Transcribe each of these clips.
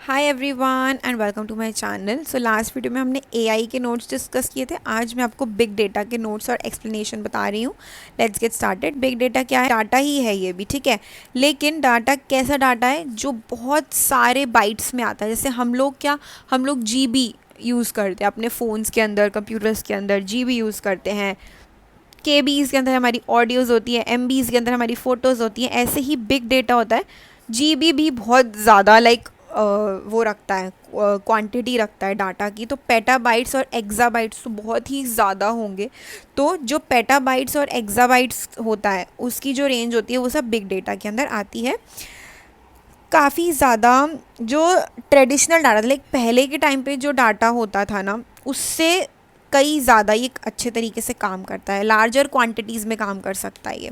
Hi everyone and welcome to my channel. So last video में हमने AI के notes discuss किए थे। आज मैं आपको बिग डेटा के नोट्स और एक्सप्लेनेशन बता रही हूँ। Let's get started. Big data क्या है? डाटा ही है ये भी, ठीक है। लेकिन डाटा कैसा डाटा है? जो बहुत सारे बाइट्स में आता है। जैसे हम लोग जीबी यूज़ करते हैं अपने फ़ोन्स के अंदर, कंप्यूटर्स के अंदर जीबी यूज़ करते हैं। केबीज़ के अंदर हमारी ऑडियोज़ होती है, एमबीज़ के अंदर हमारी फ़ोटोज़ होती हैं। ऐसे ही बिग डेटा होता है। जीबी भी बहुत ज़्यादा वो रखता है, क्वांटिटी रखता है डाटा की। तो पेटाबाइट्स और एक्साबाइट्स तो बहुत ही ज़्यादा होंगे। तो जो पेटाबाइट्स और एक्साबाइट्स होता है उसकी जो रेंज होती है वो सब बिग डेटा के अंदर आती है। काफ़ी ज़्यादा जो ट्रेडिशनल डाटा, लाइक पहले के टाइम पे जो डाटा होता था ना, उससे कई ज़्यादा ये अच्छे तरीके से काम करता है। लार्जर क्वांटिटीज़ में काम कर सकता है ये,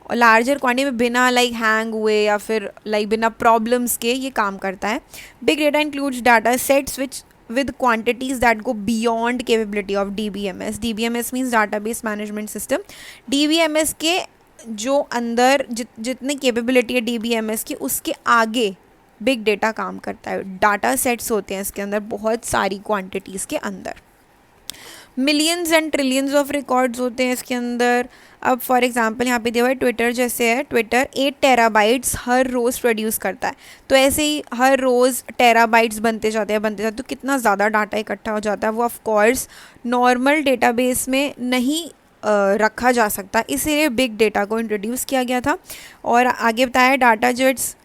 और लार्जर क्वांटिटी में बिना हैंग हुए या फिर बिना प्रॉब्लम्स के ये काम करता है। Big data includes data sets which with quantities that go beyond capability of DBMS. DBMS means database management system. DBMS के जो अंदर जितनी कैपेबिलिटी है DBMS की, उसके आगे बिग डेटा काम करता है। डाटा सेट्स होते हैं इसके अंदर बहुत सारी क्वांटिटीज़ के अंदर। Millions and trillions of records होते हैं इसके अंदर। अब फॉर एग्जांपल यहाँ पे दिया हुआ है ट्विटर जैसे है। ट्विटर 8 टेराबाइट्स हर रोज़ प्रोड्यूस करता है। तो ऐसे ही हर रोज़ टेराबाइट्स बनते जाते, तो कितना ज़्यादा डाटा इकट्ठा हो जाता है। वो ऑफ कोर्स नॉर्मल डेटाबेस में नहीं रखा जा सकता, इसीलिए बिग डेटा को इंट्रोड्यूस किया गया था। और आगे बताया डाटा जो इट्स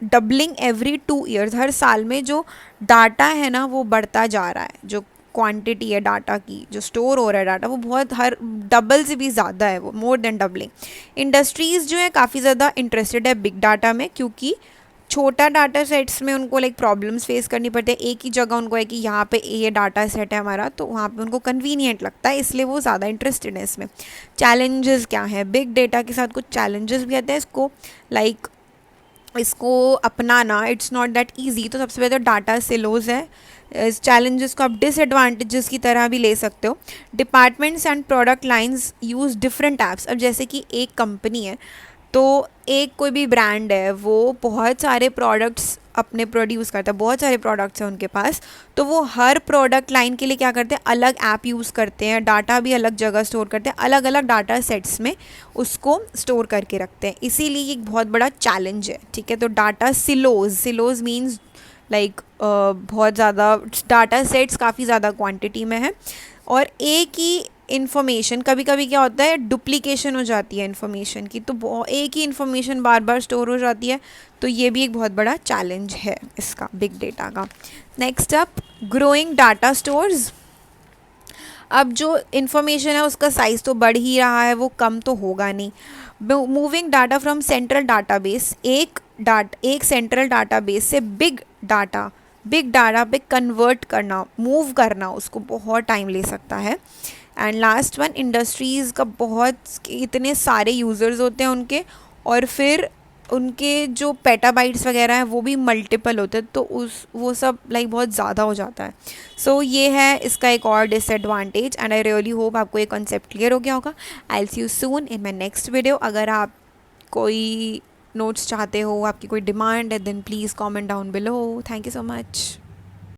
डबलिंग एवरी 2 ईयर्स। हर साल में जो डाटा है ना वो बढ़ता जा रहा है। जो क्वांटिटी है डाटा की, जो स्टोर हो रहा है डाटा, वो बहुत हर डबल से भी ज़्यादा है, वो मोर देन डबलिंग। इंडस्ट्रीज़ जो है काफ़ी ज़्यादा इंटरेस्टेड है बिग डाटा में, क्योंकि छोटा डाटा सेट्स में उनको प्रॉब्लम्स फेस करनी पड़ती है। एक ही जगह उनको है कि यहाँ पे ये डाटा सेट है हमारा, तो वहाँ पे उनको कन्वीनियंट लगता है, इसलिए वो ज़्यादा इंटरेस्टेड है इसमें। चैलेंजेस क्या हैं? बिग डेटा के साथ कुछ चैलेंजेस भी आते हैं। इसको अपनाना इट्स नॉट दैट ईजी। तो सबसे पहले तो डाटा सिलोज है। इस चैलेंजेस को आप डिसएडवांटेजेस की तरह भी ले सकते हो। Departments and product lines use different apps. अब जैसे कि एक कंपनी है, तो एक कोई भी ब्रांड है, वो बहुत सारे प्रोडक्ट्स अपने प्रोड्यूस करता है, बहुत सारे प्रोडक्ट्स हैं उनके पास। तो वो हर प्रोडक्ट लाइन के लिए क्या करते हैं, अलग ऐप यूज़ करते हैं, डाटा भी अलग जगह स्टोर करते हैं, अलग अलग डाटा सेट्स में उसको स्टोर करके रखते हैं। इसीलिए ये एक बहुत बड़ा चैलेंज है, ठीक है। तो डाटा सिलोज मीन्स बहुत ज़्यादा डाटा सेट्स काफ़ी ज़्यादा क्वांटिटी में है, और एक ही इन्फॉर्मेशन, कभी कभी क्या होता है डुप्लीकेशन हो जाती है इन्फॉर्मेशन की, तो एक ही इन्फॉर्मेशन बार बार स्टोर हो जाती है। तो ये भी एक बहुत बड़ा चैलेंज है इसका, बिग डेटा का। Next up, growing data stores. अब जो इन्फॉर्मेशन है उसका साइज़ तो बढ़ ही रहा है, वो कम तो होगा नहीं। Moving data from central database, एक सेंट्रल डाटाबेस से बिग डाटा पे कन्वर्ट करना, मूव करना, उसको बहुत टाइम ले सकता है। एंड लास्ट वन, इंडस्ट्रीज़ का बहुत इतने सारे यूज़र्स होते हैं उनके, और फिर उनके जो पेटाबाइट्स वगैरह हैं वो भी मल्टीपल होते हैं, तो वो सब बहुत ज़्यादा हो जाता है। सो ये है इसका एक और disadvantage. And I really hope आपको ये कॉन्सेप्ट क्लियर हो गया होगा। I will see you soon in my next video. अगर आप कोई नोट्स चाहते हो, आपकी कोई डिमांड है, then please comment down below. Thank you so much.